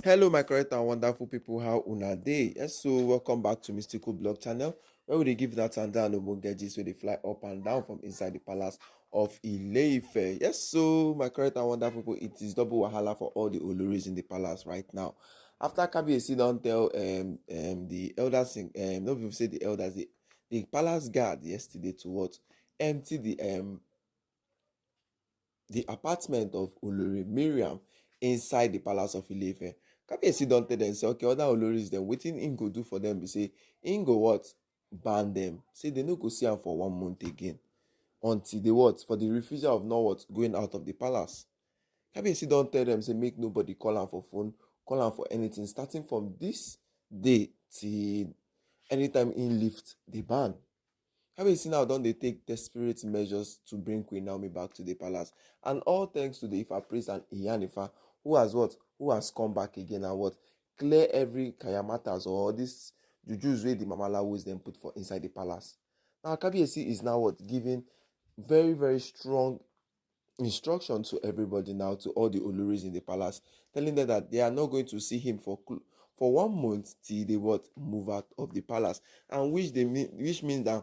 Hello, my correct and wonderful people. How una day? Yes, so welcome back to Mystical Blog Channel, where we dey give that and down ogbonge where they fly up and down from inside the palace of Ile-Ife. Yes, so my correct and wonderful people, it is double wahala for all the Oloris in the palace right now. After Kabiyesi don't tell the elders, no people say the elders, the palace guard yesterday to what empty the apartment of Olori Mariam inside the palace of Ile-Ife. Kabiyesi don tell dem say okay, other Oloris dem wetin im go do for dem be say im go what ban dem, say dem no go see am for 1 month again until they what for the refusal of not what going out of the palace. Kabiyesi don tell dem say make nobody call am for phone, call am for anything starting from this day till anytime im lift the ban. Kabiyesi now don dey take desperate measures to bring Queen Naomi back to the palace, and all thanks to the Ifa priest and Iyanifa who has come back again and what clear every kayamatas or this jujus wey the mamalawos dem put for inside the palace. Now Kabiyesi is now what giving very strong instruction to everybody now, to all the Oloris in the palace, telling them that they are not going to see him for 1 month till they what move out of the palace, and which means that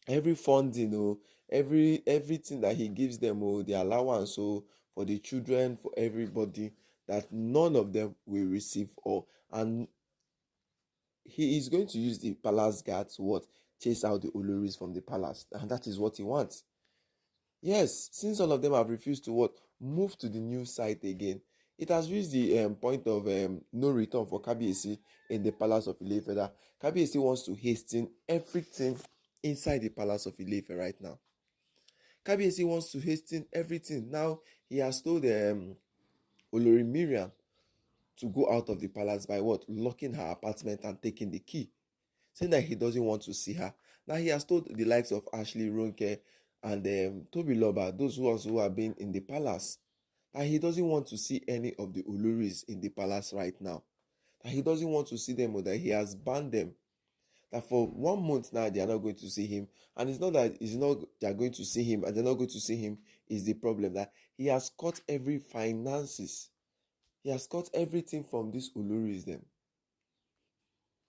every funding everything that he gives them the allowance for the children, for everybody, that none of them will receive and he is going to use the palace guard to what chase out the Oloris from the palace, and that is what he wants. Yes, since all of them have refused to what move to the new site again, it has reached the point of no return for Kabiyesi in the palace of Ile-Ife, that Kabiyesi wants to hasten everything inside the palace of Ile-Ife right now. Kabiyesi wants to hasten everything. Now he has told Olori Mariam to go out of the palace by what? Locking her apartment and taking the key, saying that he doesn't want to see her. Now he has told the likes of Ashley, Ronke, and Tobiloba, those who have been in the palace, that he doesn't want to see any of the Oloris in the palace right now. That he doesn't want to see them, or that he has banned them. That for 1 month now they are not going to see him. And it's not that they are going to see him and they're not going to see him is the problem. That he has cut every finances. He has cut everything from these Oloris them.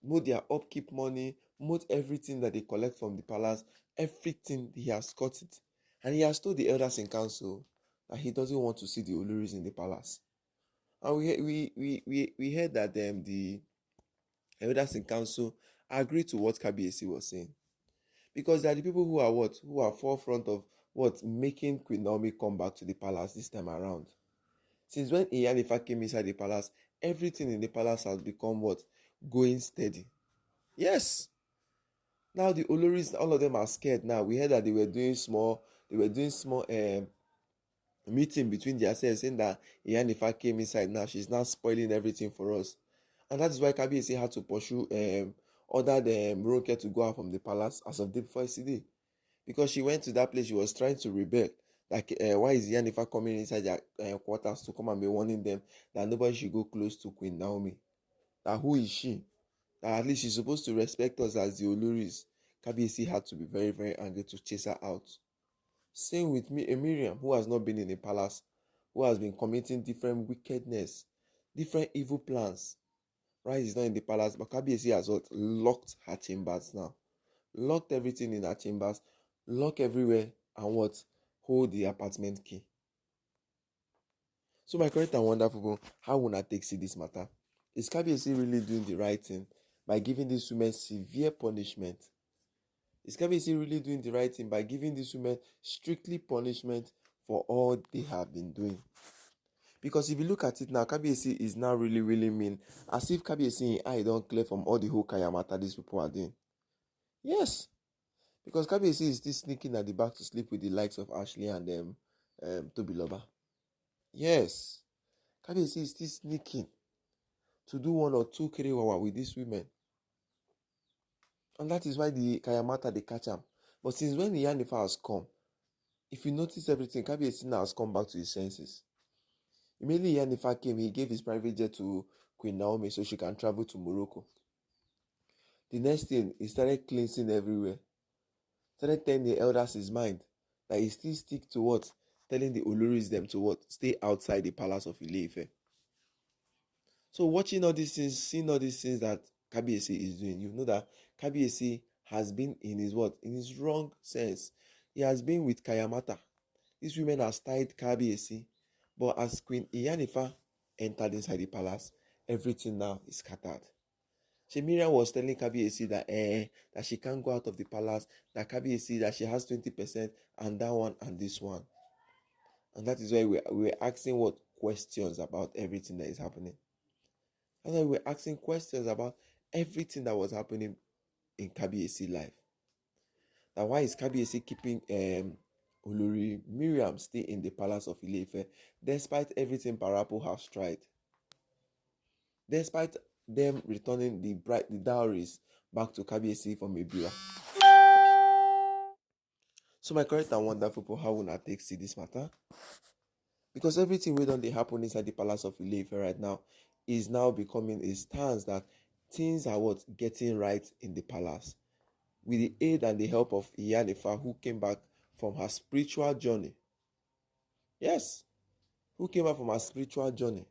Both their upkeep money, both everything that they collect from the palace, everything he has cut it. And he has told the elders in council that he doesn't want to see the Oloris in the palace. And we heard that the elders in council agreed to what Kabiyesi was saying, because they are the people who are forefront of making Queen Naomi come back to the palace this time around. Since when Iyanifa came inside the palace, everything in the palace has become going steady. Yes. Now the Oloris, all of them are scared now. We heard that they were doing small meeting between themselves, saying that Iyanifa came inside now, she's now spoiling everything for us. And that is why Kabiyesi had to pursue ordered Ronke to go out from the palace as of day before yesterday, because she went to that place. She was trying to rebel, like why is Iyanifa coming inside their quarters to come and be warning them that nobody should go close to Queen Naomi, that who is she, that at least she's supposed to respect us as the Oloris. Kabiyesi had to be very angry to chase her out. Same with me, Miriam, who has not been in the palace, who has been committing different wickedness, different evil plans. Right, is not in the palace, but Kabiyesi has locked her chambers now, locked everything in her chambers, lock everywhere, and hold the apartment key. So my correct and wonderful people, how will I take see this matter? Is Kabiyesi really doing the right thing by giving these women severe punishment? Is Kabiyesi really doing the right thing by giving these women strictly punishment for all they have been doing? Because if you look at it now, Kabiyesi is now really mean, as if Kabiyesi in eye don't clear from all the whole kayamata these people are doing. Yes, because Kabiyesi is still sneaking at the back to sleep with the likes of Ashley and Tobiloba. Yes, Kabiyesi is still sneaking to do 1 or 2 kerewawa with these women, and that is why the kayamata they catch him. But since when Iyanifa has come, if you notice everything, Kabiyesi now has come back to his senses. Immediately Iyanifa came, he gave his private jet to Queen Naomi so she can travel to Morocco. The next thing, he started cleansing everywhere. Started telling the elders his mind, that he still stick to telling the Oloris them to stay outside the palace of Ile-Ife. So watching all these things, seeing all these things that Kabiyesi is doing, you know that Kabiyesi has been in his what? In his wrong sense. He has been with Kayamata. These women have styled Kabiyesi. But as Queen Iyanifa entered inside the palace, everything now is scattered. Miriam was telling Kabiyesi that she can't go out of the palace, that Kabiyesi that she has 20% and that one and this one. And that is why we're asking what questions about everything that is happening. That's why we're asking questions about everything that was happening in Kabiyesi life. Now, why is Kabiyesi keeping Olori Miriam stay in the palace of Ile-Ife despite everything Parapo has tried? Despite them returning the dowries back to Kabiyesi from Ebira. So my correct and wonderful people, how will I take see this matter? Because everything wey don dey happen inside the palace of Ile-Ife right now is now becoming a stance that things are what getting right in the palace. With the aid and the help of Iyanifa, who came back from her spiritual journey. Yes, who came back from her spiritual journey.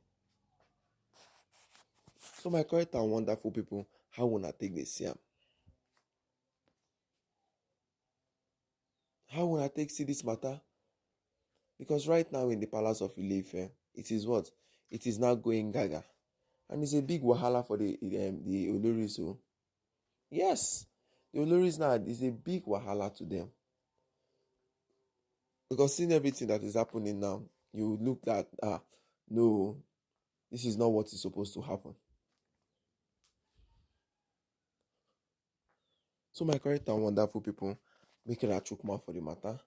So my correct and wonderful people, how will I take this see am? How will I take see this matter? Because right now in the palace of Ile-Ife, it is what? It is now going gaga. And it's a big wahala for the Oloris. So, yes, the Oloris now is a big wahala to them. Because seeing everything that is happening now, you look at, no, this is not what is supposed to happen. So my correct and wonderful people, making a chook mouth for the matter.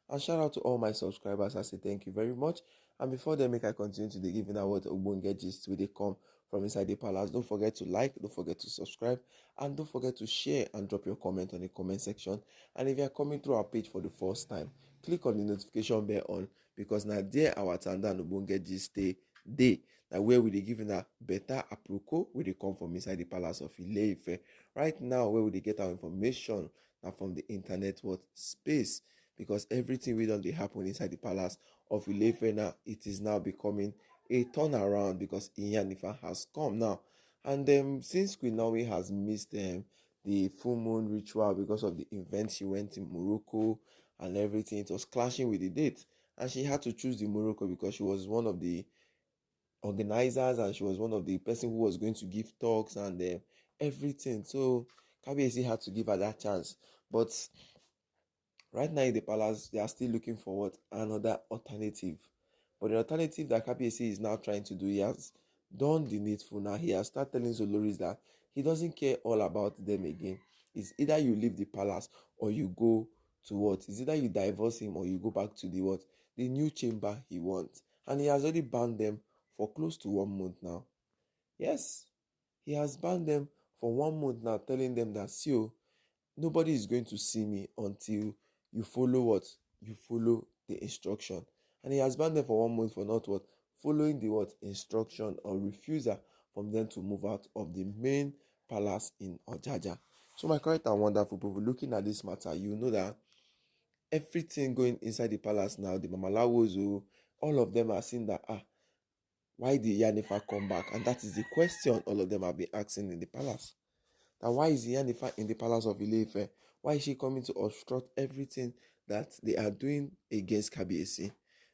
And shout out to all my subscribers. I say thank you very much. And before then, make I continue to the giving out what Ogbonge gist where they come from inside the palace. Don't forget to like, don't forget to subscribe, and don't forget to share and drop your comment on the comment section. And if you are coming through our page for the first time, click on the notification bell on, because now there our Tanda and Ogbonge gist stay day. Now where we they giving a better aproko where they come from inside the palace of Ile-Ife. Right now, where would they get our information? Now from the internet what space. Because everything we done they happen inside the palace of Ile-Ife now, it is now becoming a turnaround because Iyanifa has come now. And since Queen Naomi has missed the full moon ritual because of the event she went in Morocco and everything, it was clashing with the date. And she had to choose the Morocco because she was one of the organizers and she was one of the person who was going to give talks and everything. So Kabiyesi had to give her that chance. But right now in the palace, they are still looking for what? Another alternative. But the alternative that Kabiyesi is now trying to do, he has done the needful now. He has started telling Oloris that he doesn't care all about them again. It's either you leave the palace or you go to what? It's either you divorce him or you go back to the what? The new chamber he wants. And he has already banned them for close to 1 month now. Yes, he has banned them for 1 month now, telling them that, see, nobody is going to see me until you follow what? You follow the instruction. And he has banned them for 1 month for not what? Following the what? Instruction or refusal from them to move out of the main palace in Ojaja. So my correct and wonderful people, looking at this matter, you know that everything going inside the palace now, the Mamalawos, all of them are saying that, why did Iyanifa come back? And that is the question all of them have been asking in the palace. That why is Iyanifa in the palace of Ile-Ife? Why is she coming to obstruct everything that they are doing against Kabiyesi?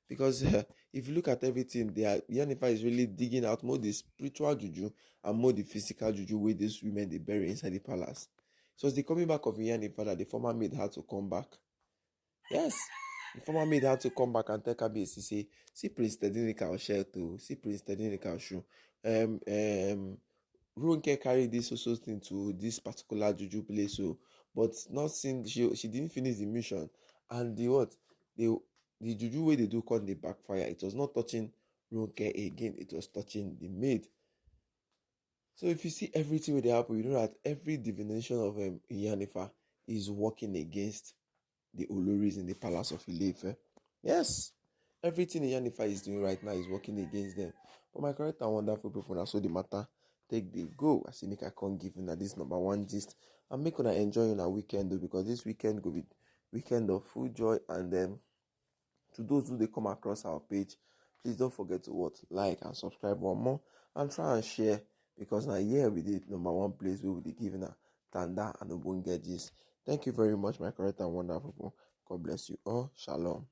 Because if you look at everything, Iyanifa is really digging out more the spiritual juju and more the physical juju where these women they bury inside the palace. So it's the coming back of Iyanifa that the former maid had to come back. Yes, the former maid had to come back and tell Kabiyesi, say, see Prince Tedinika Oshelto, see Prince Tedinika Oshu. Ronke carried this also thing to this particular juju place, but not since she didn't finish the mission, and the juju way they do call the backfire. It was not touching Ronke again; it was touching the maid. So if you see everything where they happen, you know that every divination of Iyanifa is working against the Oloris in the palace of Ile-Ife. Yes, everything Iyanifa is doing right now is working against them. But my correct and wonderful people, that's so the matter take the go. I say make I can't give you this number one gist and make una enjoy on a weekend though, because this weekend go be weekend of full joy. And then to those who they come across our page, please don't forget to like and subscribe one more. and try and share, because now here we did number one place we will be giving a tanda and ogbonge gist. Thank you very much, my correct and wonderful people. God bless you all. Shalom.